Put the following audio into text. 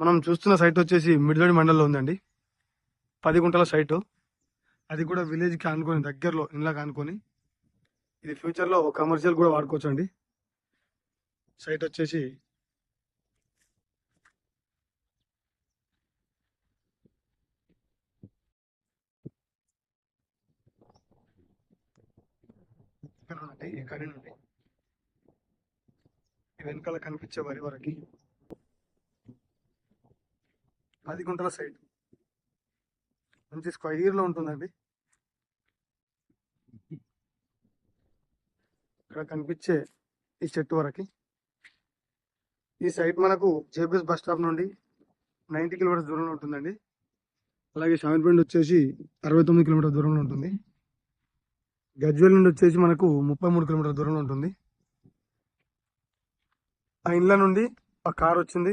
మనం చూస్తున్న సైట్ వచ్చేసి మిడిదొడి మండలంలో ఉందండి. 10 గుంటల సైటు. అది కూడా విలేజ్కి ఆనుకొని, దగ్గరలో ఇండ్లకి ఆనుకొని. ఇది ఫ్యూచర్లో కమర్షియల్ కూడా వాడుకోవచ్చు అండి. సైట్ వచ్చేసి ఇక్కడ నుండి, ఇక్కడి నుండి వెనకాల కనిపించే వరి వరకు 10 గుంటల సైట్ మంచి స్క్వైర్ లో ఉంటుందండి. ఇక్కడ కనిపించే ఈ చెట్టు వరకు ఈ సైట్ మనకు జేబీఎస్ బస్ స్టాప్ నుండి 90 కిలోమీటర్స్ దూరంలో ఉంటుందండి. అలాగే షామిర్పేట వచ్చేసి 69 కిలోమీటర్ల దూరంలో ఉంటుంది. గజ్వేల్ నుండి వచ్చేసి మనకు 33 కిలోమీటర్ల దూరంలో ఉంటుంది. ఆ ఇండ్ల నుండి ఆ కార్ వచ్చింది.